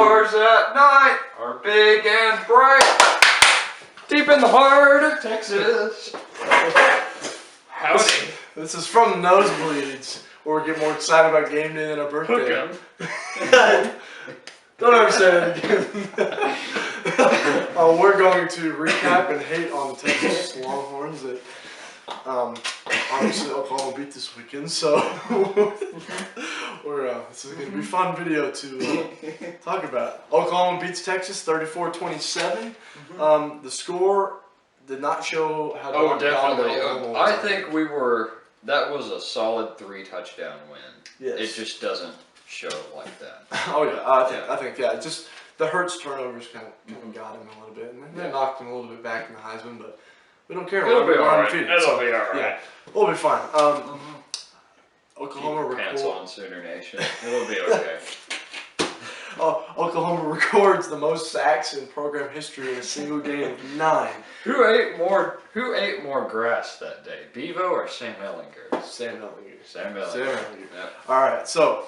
stars at night are big and bright, deep in the heart of Texas. Howdy. This is from the Nosebleeds, where we get more excited about game day than our birthday. Hook 'em. Don't ever say that again. We're going to recap and hate on the Texas Longhorns that obviously Oklahoma beat this weekend, so this is going to be a fun video to talk about. Oklahoma beats Texas 34-27. The score did not show how Oh, definitely. I think that was a solid 3-touchdown win. Yes. It just doesn't show like that. Oh yeah, I think just the Hurts turnovers kind of got him a little bit, and they knocked him a little bit back in the Heisman, but we don't care. It'll be alright. It'll be alright. Yeah, we'll be fine. Oklahoma pants on, Sooner Nation. It'll be okay. Oklahoma records the most sacks in program history in a single game of 9. Who ate more grass that day, Bevo or Sam Ellinger? Sam Ellinger. Sam Ellinger. Yep. All right, so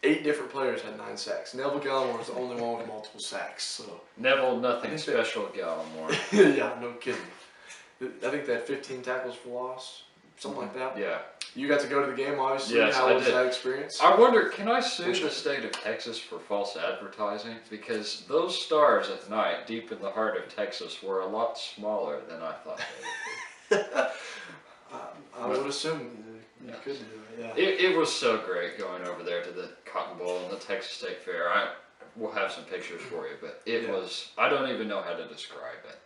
8 different players had 9 sacks. Neville Gallimore was the only one with multiple sacks. So Neville, nothing special, Gallimore. Yeah, no kidding. I think they had 15 tackles for loss, something like that. Yeah. You got to go to the game, obviously. Yes, How was did. that experience? I wonder, can I sue the state of Texas for false advertising? Because those stars at night, deep in the heart of Texas, were a lot smaller than I thought they would be. I would assume you could do it, yeah. It was so great going over there to the Cotton Bowl and the Texas State Fair. We'll have some pictures for you, but it was, I don't even know how to describe it.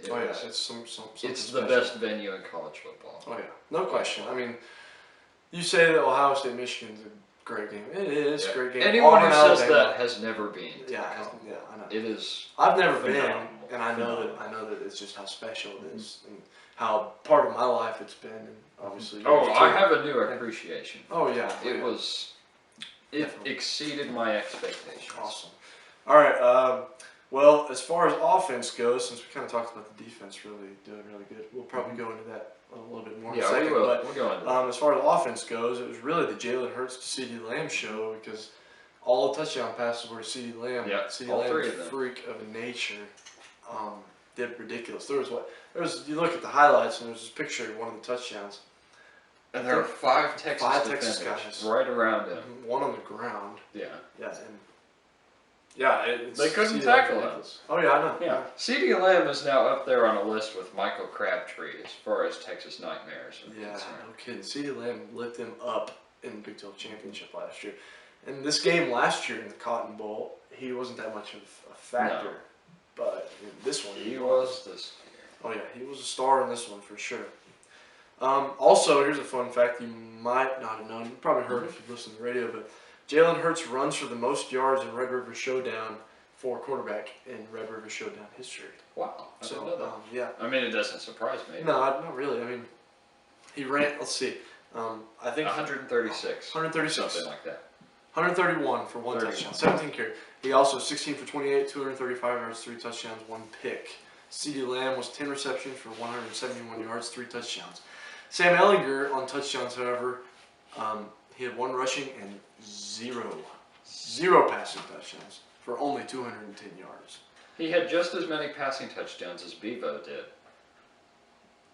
It's the best venue in college football. Oh yeah, no question. I mean, you say that Ohio State Michigan's a great game. It is a great game. Anyone who says that has never been. Yeah, I know. It is. I've never been, and I know that it's just how special it is, and how part of my life it's been, and obviously. I have a new appreciation. Oh yeah, it exceeded my expectations. Awesome. All right. Well, as far as offense goes, since we kind of talked about the defense really doing really good, we'll probably go into that a little bit more in a second. We will. But we'll go into that. as far as offense goes, it was really the Jalen Hurts to CeeDee Lamb show, because all the touchdown passes were to CeeDee Lamb. Yeah, CeeDee Lamb, freak of nature, did ridiculous. You look at the highlights, and there's this picture of one of the touchdowns. And there are 5 Texas guys right around him. One on the ground. Yeah. Yeah, they couldn't tackle him. Oh yeah, I know. Yeah. CeeDee Lamb is now up there on a list with Michael Crabtree as far as Texas Nightmares are concerned. No kidding. CeeDee Lamb lit them up in the Big 12 Championship last year. And this game last year in the Cotton Bowl, he wasn't that much of a factor. No. But in this one, he was this year. Oh yeah, he was a star in this one for sure. Also, here's a fun fact you might not have known. You probably heard if you've listened to the radio, but Jalen Hurts runs for the most yards in Red River Showdown for a quarterback in Red River Showdown history. Wow. I didn't know that. Yeah. I mean, it doesn't surprise me. No, not really. I mean, he ran, let's see, I think 136. 136. Something like that. 131 for 1 touchdown, 17 carries. He also 16 for 28, 235 yards, 3 touchdowns, 1 pick. CeeDee Lamb was 10 receptions for 171 yards, 3 touchdowns. Sam Ellinger on touchdowns, however, he had 1 rushing and 0 passing touchdowns for only 210 yards. He had just as many passing touchdowns as Bevo did.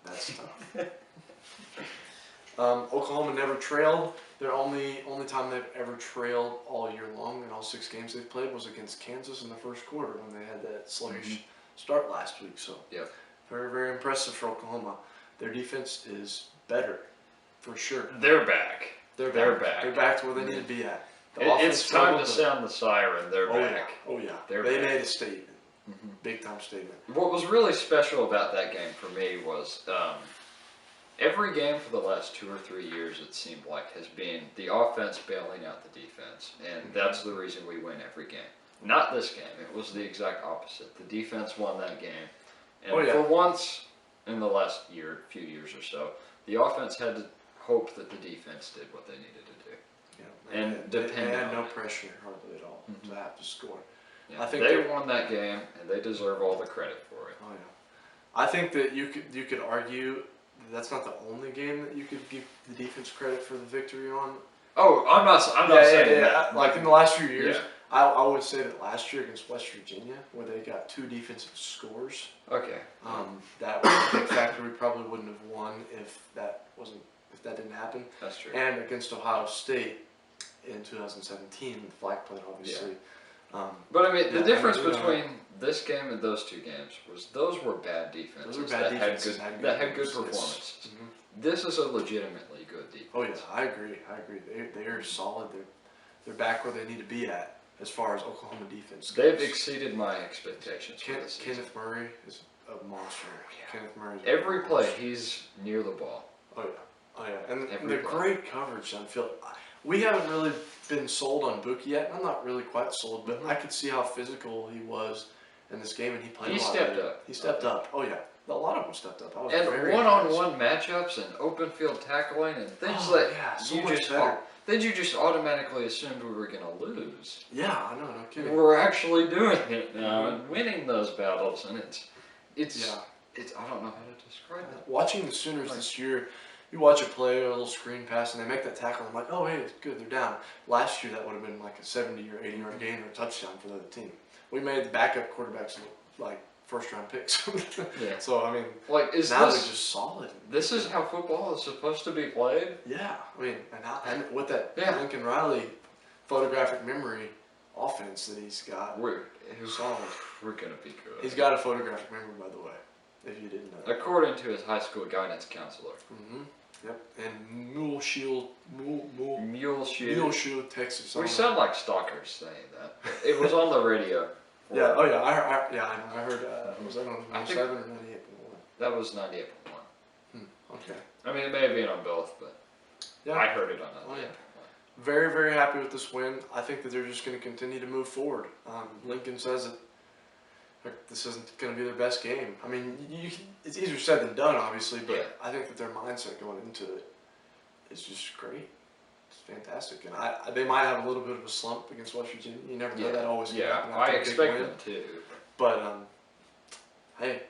That's tough. Oklahoma never trailed. Their only time they've ever trailed all year long in all 6 games they've played was against Kansas in the first quarter when they had that sluggish start last week. So very, very impressive for Oklahoma. Their defense is better, for sure. They're back. They're back. They're back to where they need to be at. It's time to sound the siren. They're back. Oh yeah. They made a statement. Big time statement. What was really special about that game for me was every game for the last 2 or 3 years, it seemed like, has been the offense bailing out the defense. And that's the reason we win every game. Not this game. It was the exact opposite. The defense won that game. And for once in the last few years or so, the offense had to hope that the defense did what they needed to do. Yeah, and they had no pressure hardly at all to have to score. Yeah, I think they won that game, and they deserve all the credit for it. Oh yeah, I think that you could argue that's not the only game that you could give the defense credit for the victory on. Oh, I'm not saying that. Like in the last few years, I would say that last year against West Virginia, where they got 2 defensive scores, Okay. that was a big factor. We probably wouldn't have won if that didn't happen. That's true. And against Ohio State in 2017, the flag played obviously. But I mean, the difference you know, between this game and those 2 games was those were bad defenses that had good performances. Mm-hmm. This is a legitimately good defense. Oh yeah, I agree. They are solid. They're back where they need to be at as far as Oklahoma defense goes. They've exceeded my expectations. Kenneth Murray is a monster. Yeah. Kenneth Murray. Every play, he's near the ball. Oh yeah, and the great coverage on field. We haven't really been sold on Buki yet. I'm not really quite sold, but I could see how physical he was in this game, and he played. He stepped up. He stepped up. Oh yeah, a lot of them stepped up. I was and very one-on-one matchups and open field tackling and things that you just automatically assumed we were going to lose. Yeah, I know, no kidding. We're actually doing it now and winning those battles, and it's I don't know how to describe it. Watching the Sooners this year, you watch a play or a little screen pass, and they make that tackle. I'm like, oh hey, it's good, they're down. Last year, that would have been like a 70 or 80-yard gain or a touchdown for the other team. We made the backup quarterbacks look like first-round picks. Yeah. So I mean, like now they're just solid. This is how football is supposed to be played. Yeah, I mean, and with that Lincoln Riley photographic memory offense that he's got, we're solid. We're gonna be good. He's got a photographic memory, by the way, if you didn't know that. According to his high school guidance counselor. Mm-hmm. Yep. And Muleshoe, Texas. We sound like stalkers saying that. It was on the radio. Yeah. Oh yeah. I heard. Was that on 97 or 98.1? That was 98.1. Okay. I mean, it may have been on both, but yeah, I heard it on 98.1. Oh, yeah. Very, very happy with this win. I think that they're just going to continue to move forward. Lincoln says that this isn't going to be their best game. I mean, it's easier said than done, obviously, but I think that their mindset going into it is just great. It's fantastic, and they might have a little bit of a slump against West Virginia. You never know, that always can happen. I expect them to. But hey,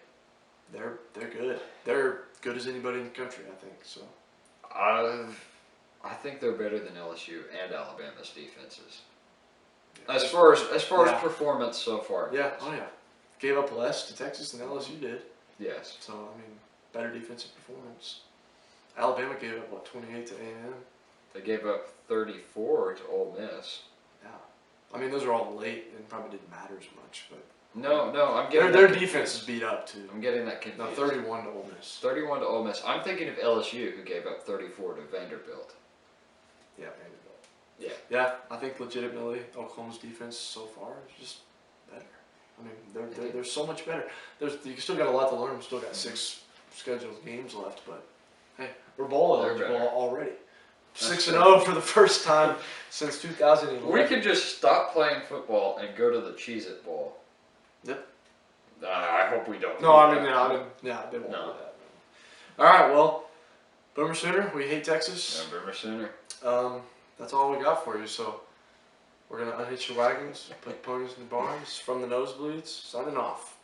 they're good. They're good as anybody in the country, I think. So I think they're better than LSU and Alabama's defenses. As far as performance so far. Yeah. Oh yeah. Gave up less to Texas than LSU did. Yes. So I mean, better defensive performance. Alabama gave up what, 28 to A&M. They gave up 34 to Ole Miss. Yeah. I mean, those are all late and probably didn't matter as much, but. No, I'm getting their defense is beat up too. I'm getting that confused. No, 31 to Ole Miss. 31 to Ole Miss. I'm thinking of LSU, who gave up 34 to Vanderbilt. Yeah, Vanderbilt. Yeah. Yeah, I think legitimately Oklahoma's defense so far is just better. I mean, they're so much better. You still got a lot to learn. We still got 6 scheduled games left, but hey, we're bowl eligible already. 6-0 for the first time since 2011. We could just stop playing football and go to the Cheez-It Bowl. Yep. I hope we don't. No, I mean, they won't do that. No. All right, well, Boomer Sooner, we hate Texas. Yeah, Boomer Sooner. That's all we got for you. So we're gonna unhitch your wagons, put ponies in the barns from the nosebleeds. Signing off.